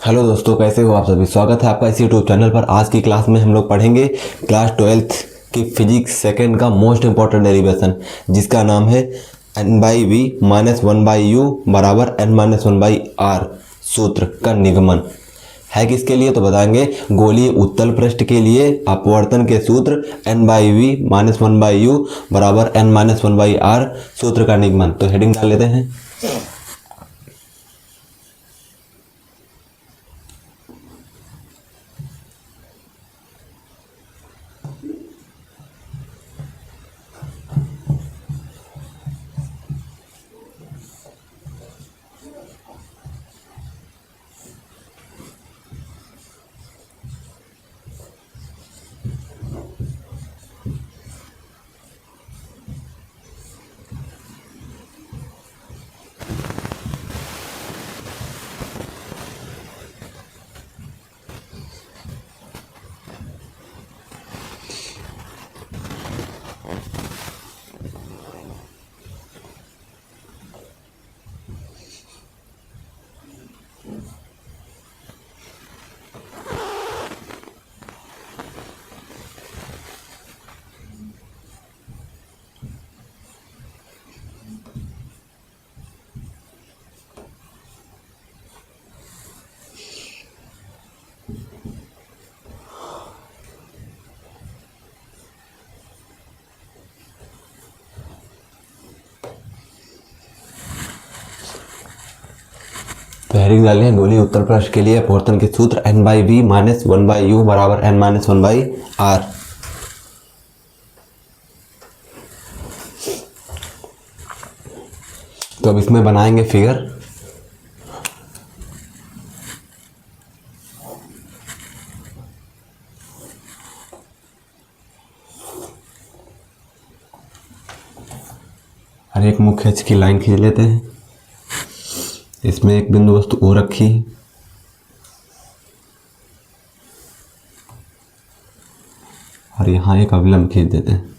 Hello दोस्तों, कैसे हो आप सभी। स्वागत है आपका इस यूट्यूब चैनल पर। आज की क्लास में हम लोग पढ़ेंगे क्लास 12th की फिजिक्स सेकंड का मोस्ट इंपॉर्टेंट डेरिवेशन, जिसका नाम है n by V minus one by U बराबर n minus one by R सूत्र का निगमन है। किसके लिए तो बताएंगे, गोलीय उत्तल पृष्ठ के लिए अपवर्तन के सूत्र n by V minus one by U बराबर n minus one by R सूत्र का निगमन। तो हेडिंग डाल लेते हैं। तो हेडिंग डालिए, गोलीय उत्तल पृष्ठ के लिए अपवर्तन के सूत्र n by V minus one by U बराबर n minus one by R. तो अब इसमें बनाएंगे फिगर। और एक मुख्य अक्ष की लाइन खींच लेते हैं। इसमें एक बिंदु वस्तु O रखी है और यहाँ एक अवलंब खींच देते हैं।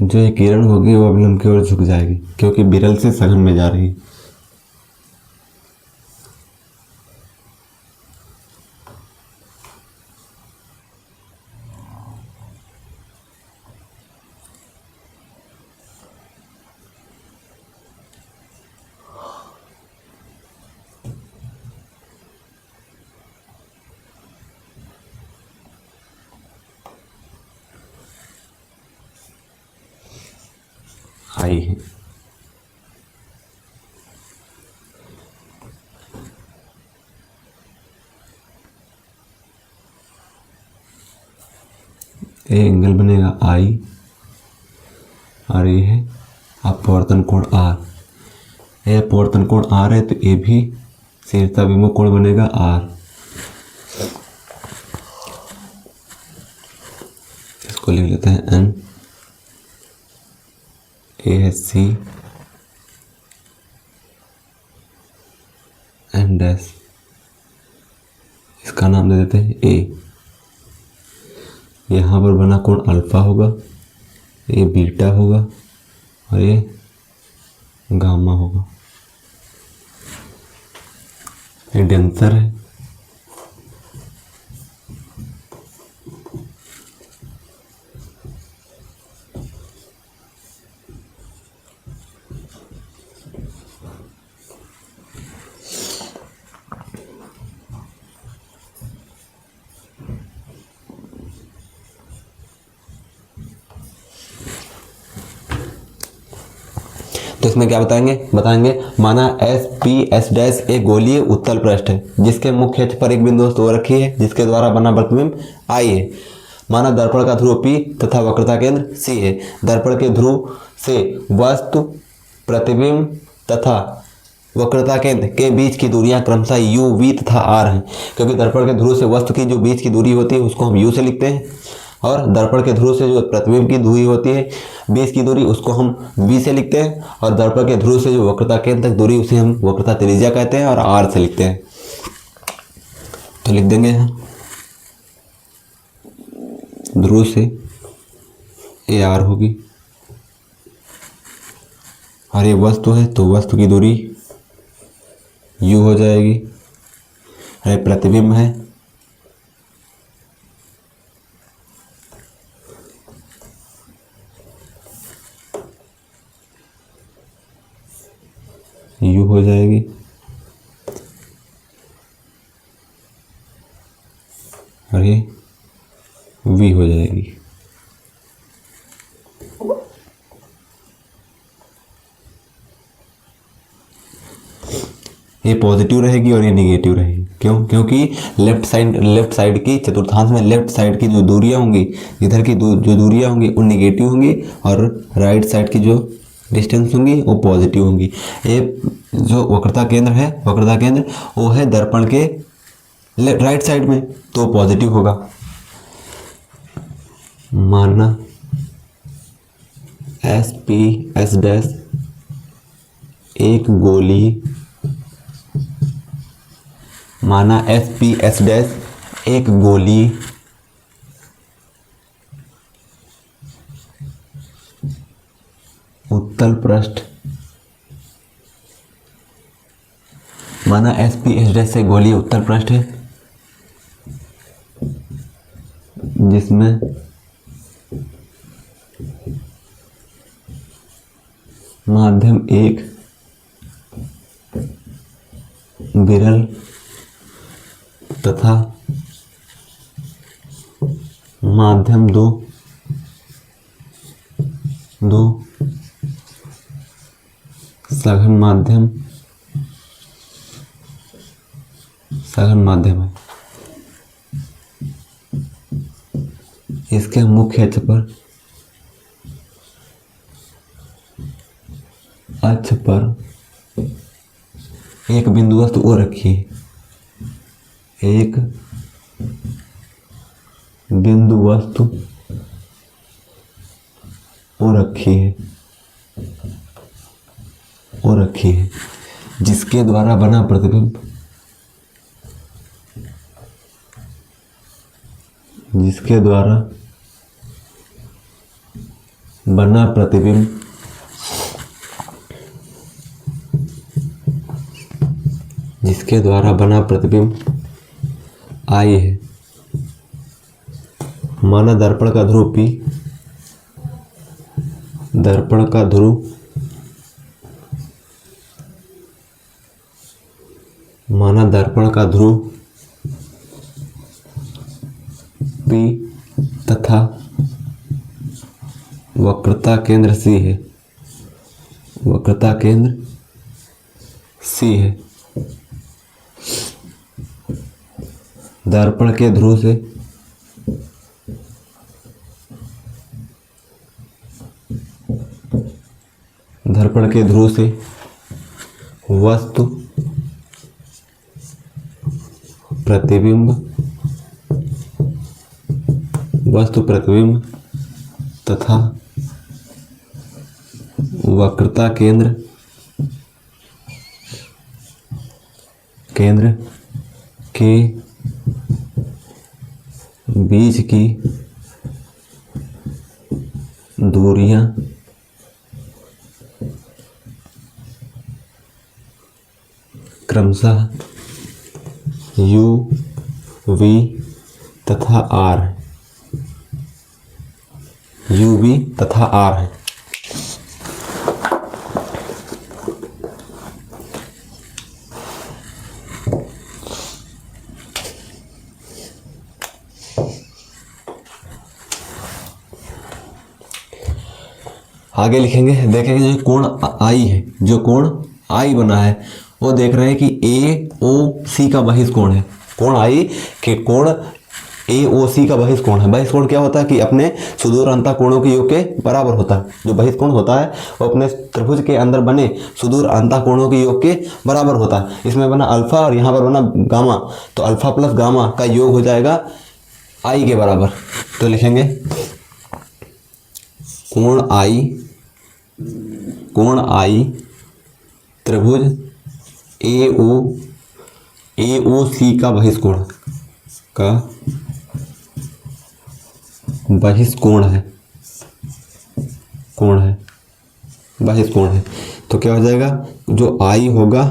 जो ये किरण होगी वो अवलंब की ओर झुक जाएगी, क्योंकि विरल से सघन में जा रही है। आई है। ए एंगल बनेगा आई और ये है अपवर्तन कोण आर। ये अपवर्तन कोण आर है तो ये भी शीर्षा विमुख कोण बनेगा आर। इसको लिख लेते हैं एन। ए है सी एन डैश, इसका नाम दे देते हैं ए। यहाँ पर बना कोण अल्फा होगा, ये बीटा होगा और ये गामा होगा। ये डेंसर है। तो इसमें क्या बताएंगे माना एस पी एस डैश एक गोलीय उत्तल पृष्ठ है जिसके मुख्य अक्ष पर एक बिंदु वस्तु रखी है जिसके द्वारा बना प्रतिबिंब आई है। माना दर्पण का ध्रुव P तथा वक्रता केंद्र C है। दर्पण के ध्रुव से वस्तु, प्रतिबिंब तथा वक्रता केंद्र के बीच की दूरियां क्रमशः u, v तथा r हैं। क्योंकि दर्पण के ध्रुव से वस्तु की जो बीच की दूरी होती है उसको हम u से लिखते हैं, और दर्पण के ध्रुव से जो प्रतिबिंब की दूरी होती है बीच की दूरी उसको हम v से लिखते हैं, और दर्पण के ध्रुव से जो वक्रता केंद्र तक दूरी उसे हम वक्रता त्रिज्या कहते हैं और r से लिखते हैं। तो लिख देंगे यहाँ ध्रुव से ये r होगी, और ये वस्तु है तो वस्तु की दूरी u हो जाएगी, और ये प्रतिबिंब है u हो जाएगी, और ये v हो जाएगी। ये पॉजिटिव रहेगी और ये निगेटिव रहेगी। क्यों? क्योंकि लेफ्ट साइड की चतुर्थांश में लेफ्ट साइड की जो दूरियां होंगी, इधर की जो दूरियां होंगी वो निगेटिव होंगी, और राइट साइड की जो डिस्टेंस होंगी वो पॉजिटिव होंगी। ये जो वक्रता केंद्र है, वक्रता केंद्र वो है दर्पण के राइट साइड में, तो पॉजिटिव होगा। माना SP S डैश एक गोली, माना SP S डैश एक गोली उत्तल पृष्ठ, माना SP S डैश से गोली उत्तल पृष्ठ है जिसमें माध्यम 1 विरल तथा माध्यम 2 सघन माध्यम है। इसके मुख्य अक्ष पर एक बिंदु वस्तु ओ रखिए, एक बिंदु वस्तु ओ रखी है जिसके द्वारा बना प्रतिबिंब, जिसके द्वारा बना प्रतिबिंब I है। माना दर्पण का ध्रुव P, दर्पण का ध्रुव माना दर्पण का ध्रुव P तथा वक्रता केंद्र C है, वक्रता केंद्र C है। दर्पण के ध्रुव से वस्तु, प्रतिबिंब तथा वक्रता केंद्र के बीच की दूरियां क्रमशः u, v तथा r है, u, v तथा r है। आगे लिखेंगे, देखेंगे जो कोण I है, जो कोण I बना है वो देख रहे हैं कि AOC का बहिष कोण है। कोण I के कोण ए ओ सी का बहिष्कोण है। बहिष्कोण क्या होता है कि अपने सुदूर अंतःकोणों के योग के बराबर होता है। जो बहिष्कोण होता है वो अपने त्रिभुज के अंदर बने सुदूर अंतःकोणों के योग के बराबर होता है। इसमें बना अल्फा और यहाँ पर बना गामा, तो अल्फा प्लस गामा का योग हो जाएगा आई के बराबर। तो लिखेंगे कोण आई त्रिभुज ए ओ सी का बहिष्कोण बहिष्कोण है। तो क्या हो जाएगा, जो आई होगा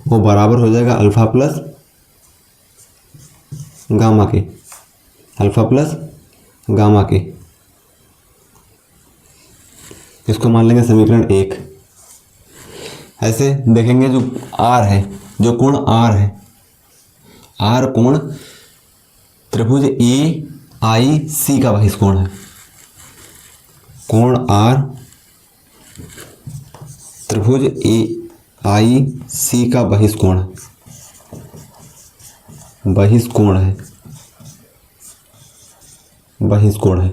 वो बराबर हो जाएगा अल्फा प्लस गामा के। इसको मान लेंगे समीकरण 1। ऐसे देखेंगे जो आर है, जो कोण आर है, आर कोण त्रिभुज ए आई सी का बहिष्कोण है। कोण आर त्रिभुज ए आई सी का बहिष्कोण है।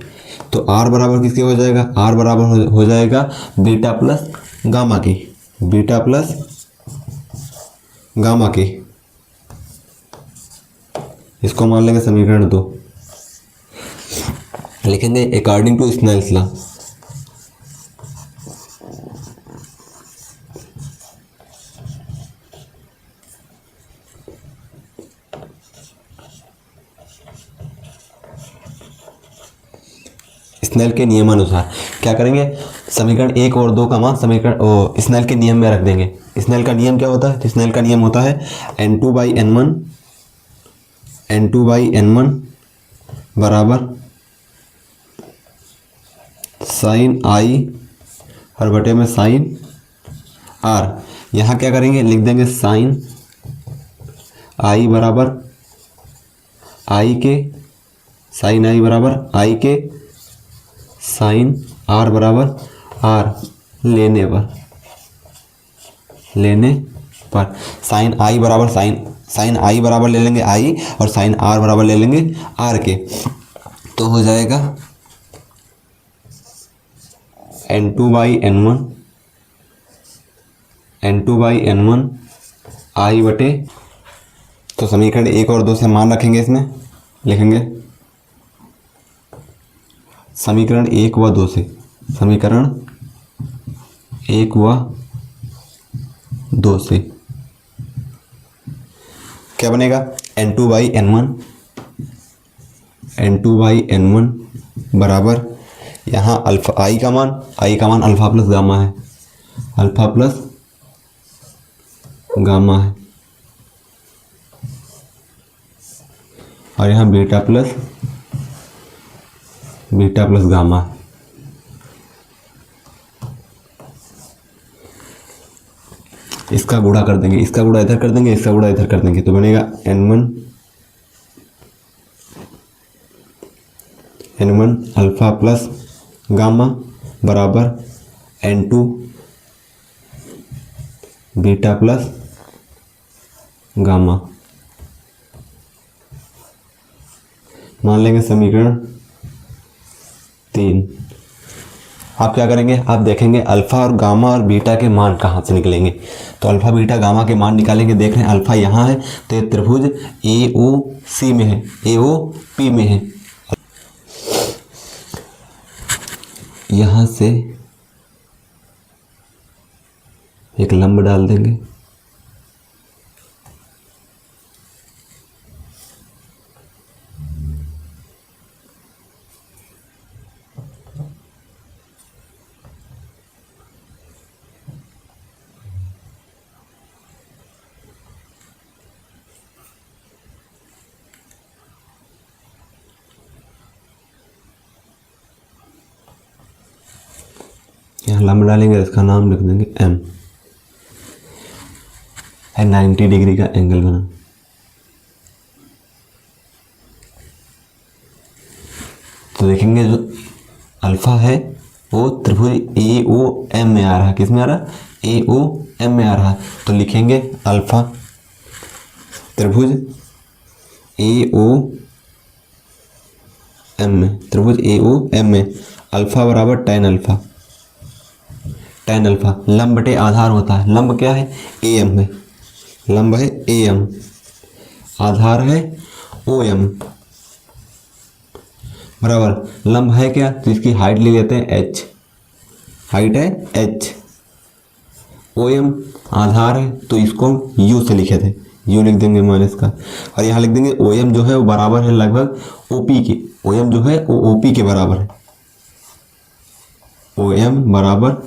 तो आर बराबर किसके हो जाएगा, आर बराबर हो जाएगा बीटा प्लस गामा के। इसको मान लेंगे समीकरण 2। लिखेंगे according to Snell's law. Snell के नियमानुसार क्या करेंगे, समीकरण 1 और 2 का मान समीकरण स्नेल के नियम में रख देंगे। स्नेल का नियम क्या होता है, तो स्नेल का नियम होता है n2/n1 बराबर साइन आई हर बटे में साइन आर। यहाँ क्या करेंगे, लिख देंगे साइन आई बराबर आई के साइन आई बराबर आई के साइन आर बराबर आर लेने पर साइन आई बराबर साइन आई बराबर ले लेंगे आई और साइन आर बराबर ले लेंगे आर के। तो हो जाएगा n2/n1 आई बटे। तो समीकरण 1 और 2 से मान रखेंगे, इसमें लिखेंगे समीकरण 1 व 2 से क्या बनेगा, n2/n1 बराबर यहाँ अल्फा आई का मान अल्फा प्लस गामा है और यहाँ बीटा प्लस गामा है। इसका गुणा कर देंगे, इसका गुणा इधर कर देंगे, इसका गुणा इधर कर देंगे, तो बनेगा n1 अल्फा प्लस गामा बराबर n2 बीटा प्लस गामा। मान लेंगे समीकरण 3। आप क्या करेंगे, आप देखेंगे अल्फा और गामा और बीटा के मान कहाँ से निकलेंगे। तो अल्फा बीटा गामा के मान निकालेंगे। देख रहे हैं अल्फा यहाँ है तो ये त्रिभुज ए ओ सी में है, ए ओ पी में है। यहाँ से एक लंब डाल देंगे, यहाँ लंब डालेंगे, इसका नाम लिख देंगे m है। 90 डिग्री का एंगल बना। तो देखेंगे जो अल्फा है वो त्रिभुज ए ओ एम में आ रहा है। किस में आ रहा है, ए ओ एम में आ रहा है। तो लिखेंगे अल्फा त्रिभुज ए ओ एम में, त्रिभुज ए ओ एम में अल्फा बराबर tan अल्फा, tan अल्फा लंब बटे आधार होता है। लंब क्या है? ए एम है, लंब है ए एम, आधार है ओ एम, बराबर लंब है क्या? तो इसकी हाइट ले लेते हैं एच, हाइट है एच, ओ एम आधार है तो इसको हम यू से लिखे थे, यू लिख देंगे माइनस का, और यहाँ लिख देंगे ओ एम जो है वो बराबर है लगभग ओ पी के, ओ एम जो है वो ओ पी के बराबर है, ओ एम बराबर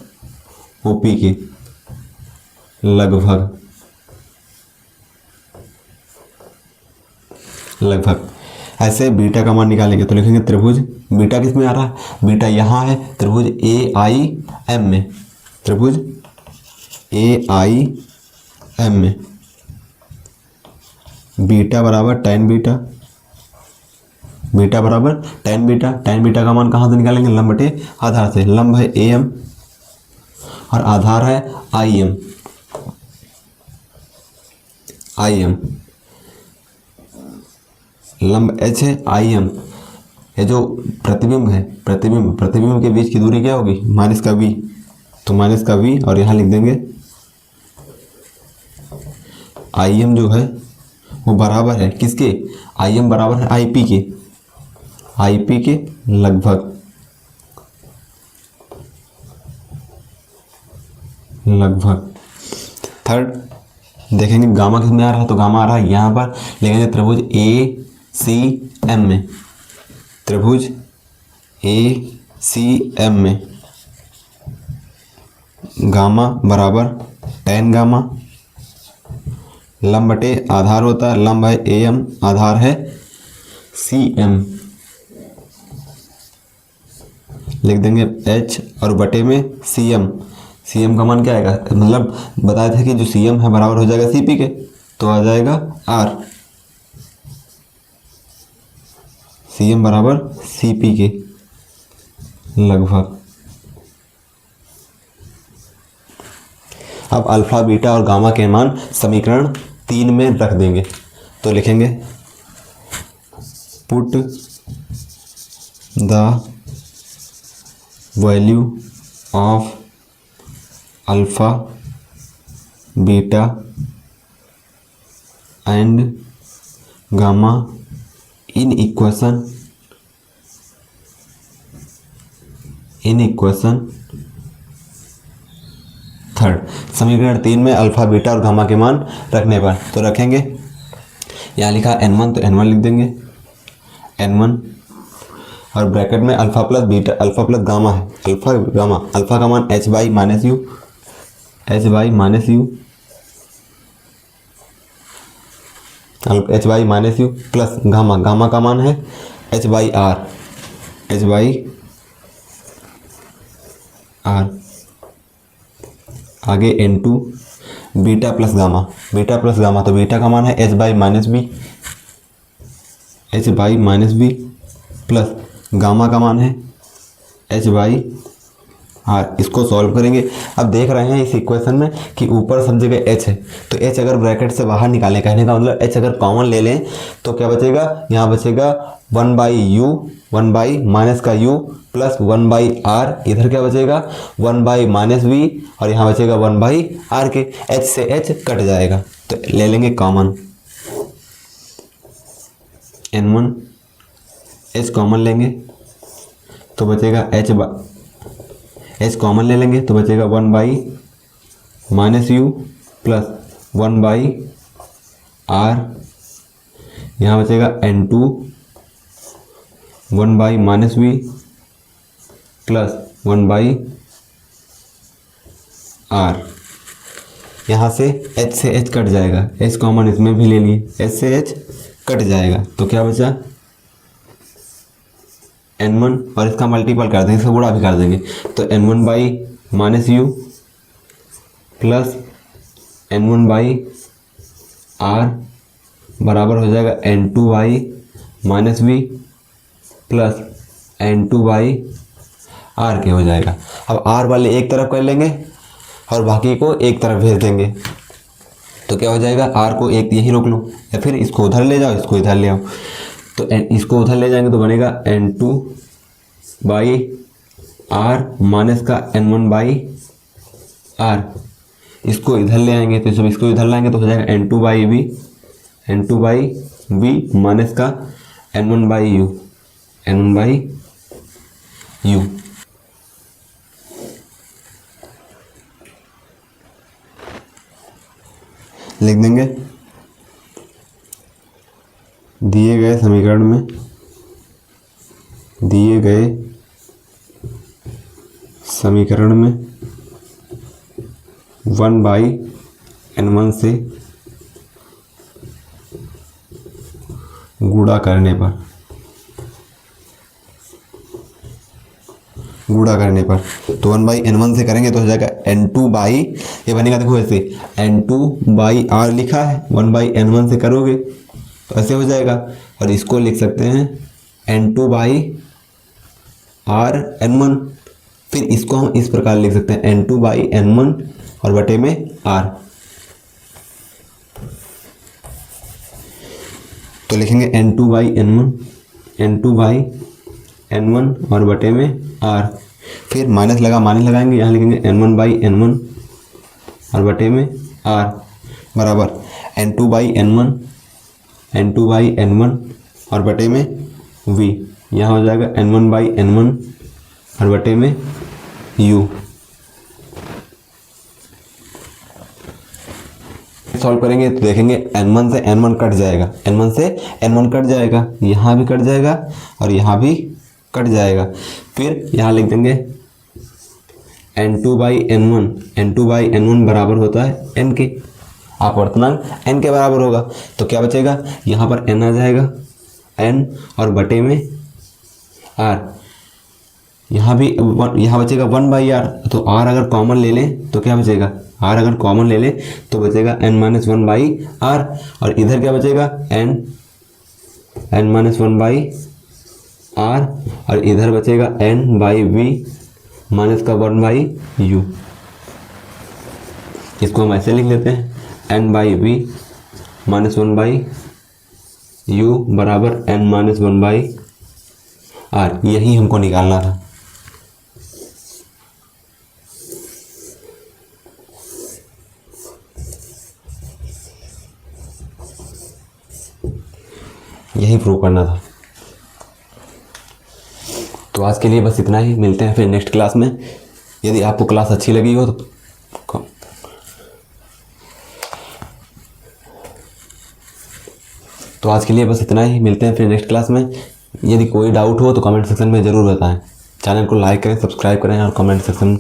ओ पी के लगभग, लगभग। ऐसे बीटा का मान निकालेंगे तो लिखेंगे त्रिभुज, बीटा किस में आ रहा है? बीटा यहाँ है त्रिभुज ए आई एम में, त्रिभुज ए आई एम में बीटा बराबर tan बीटा, बीटा बराबर tan बीटा, tan बीटा का मान कहाँ से निकालेंगे? लंब बटे आधार से, लंब है ए एम और आधार है आई एम, आई एम, लंब एच है आई एम, ये जो प्रतिबिंब है, प्रतिबिंब, प्रतिबिंब के बीच की दूरी क्या होगी? माइनस का वी, तो माइनस का वी और यहाँ लिख देंगे आई एम जो है वो बराबर है किसके? आई एम बराबर है आई पी के, आई पी के लगभग, लगभग। थर्ड देखेंगे गामा किस में आ रहा है? तो गामा आ रहा है यहाँ पर, लिखेंगे त्रिभुज ए सी एम में, त्रिभुज ए सी एम में गामा बराबर tan गामा, लंब बटे आधार होता है, लंब है ए एम, आधार है सी एम, लिख देंगे एच और बटे में सी एम, सी एम का मान क्या आएगा? मतलब बताए थे कि जो सी एम है बराबर हो जाएगा सी पी के, तो आ जाएगा आर, सी एम बराबर सी पी के लगभग। अब अल्फा बीटा और गामा के मान समीकरण 3 में रख देंगे, तो लिखेंगे put the value of alpha beta and gamma in equation, in equation third. समीकरण 3 में अल्फा बीटा और गामा के मान रखने पर तो रखेंगे, यहाँ लिखा n1 तो n1 लिख देंगे n1, और ब्रैकेट में alpha plus beta, alpha plus gamma है, अल्फा गामा, अल्फा का मान h by minus U, h by minus U, h by minus U plus gamma, gamma का मान है h by R, h by R, आगे n2 beta plus gamma, beta plus gamma तो beta का मान है h by minus B, h by minus B plus gamma का मान है h बाई आर। इसको सॉल्व करेंगे। अब देख रहे हैं इस इक्वेशन में कि ऊपर सब जगह h है, तो h अगर ब्रैकेट से बाहर निकालें, कहने का मतलब h अगर कॉमन ले लें तो क्या बचेगा? यहाँ बचेगा 1 बाई यू, 1 बाई माइनस का u प्लस 1 बाई आर, इधर क्या बचेगा? 1 बाई माइनस वी, और यहाँ बचेगा 1 बाई आर के, h से h कट जाएगा तो ले लेंगे कॉमन, n1 h कॉमन लेंगे तो बचेगा h कॉमन ले लेंगे तो बचेगा 1 by minus U plus 1 by R, यहाँ बचेगा n2 1 by minus V plus 1 by R. यहाँ से h कट जाएगा, h कॉमन इसमें भी ले लिए, h से h कट जाएगा तो क्या बचा? n1, और इसका मल्टीपल कर देंगे, इसका गुणा भी कर देंगे तो n1 by minus U plus n1 by R बराबर हो जाएगा n2 by minus V plus n2 by R के हो जाएगा। अब आर वाले एक तरफ कर लेंगे और बाकी को एक तरफ भेज देंगे तो क्या हो जाएगा? आर को एक यहीं रोक लो या फिर इसको उधर ले जाओ, इसको इधर ले आओ तो इसको उधर ले जाएंगे तो बनेगा N2 बाई आर माइनस का N1 बाई आर। इसको इधर ले आएंगे तो जब इसको इधर लाएंगे तो हो जाएगा N2 by V, N2 by V minus का N1 by you, N1 by you. लिख देंगे दिए गए समीकरण में, दिए गए समीकरण में 1/n1 से गुणा करने पर, तो 1/n1 से करेंगे तो हो जाएगा N2 बाई, ये बनेगा देखो ऐसे N2 बाई आर लिखा है, 1/n1 से करोगे तो ऐसे हो जाएगा। और इसको लिख सकते हैं N2 बाई आर N1। फिर इसको हम इस प्रकार लिख सकते हैं N2 बाई N1 और बटे में R। तो लिखेंगे N2 by N1, N2 by N1 और बटे में R। फिर माइनस लगाएंगे, यहाँ लिखेंगे N1 बाई N1 और बटे में R बराबर N2 by N1, N2 by N1 और बटे में V। यहाँ हो जाएगा N1 बाई N1 और बटे में U। सॉल्व करेंगे तो देखेंगे N1 से N1 कट जाएगा, N1 से N1 कट जाएगा, यहाँ भी कट जाएगा और यहाँ भी कट जाएगा। फिर यहाँ लिख देंगे N2 by N1, N2 by N1 बराबर होता है N के, अपवर्तनांक N के बराबर होगा। तो क्या बचेगा, यहाँ पर N आ जाएगा, N और बटे में R। यहाँ भी यहाँ बचेगा 1/R। तो R अगर कॉमन ले लें तो क्या बचेगा, R अगर कॉमन ले लें तो बचेगा N-1/R। और इधर क्या बचेगा N-1/R और इधर बचेगा N/V माइनस का 1/U। इसको हम ऐसे लिख लेते हैं N/V माइनस 1/U बराबर N-1/R। यही हमको निकालना था। यही प्रूव करना था। तो आज के लिए बस इतना ही, मिलते हैं फिर नेक्स्ट क्लास में। यदि आपको क्लास अच्छी लगी हो तो आज के लिए बस इतना ही, मिलते हैं फिर नेक्स्ट क्लास में। यदि कोई डाउट हो तो कमेंट सेक्शन में ज़रूर बताएं। चैनल को लाइक करें, सब्सक्राइब करें और कमेंट सेक्शन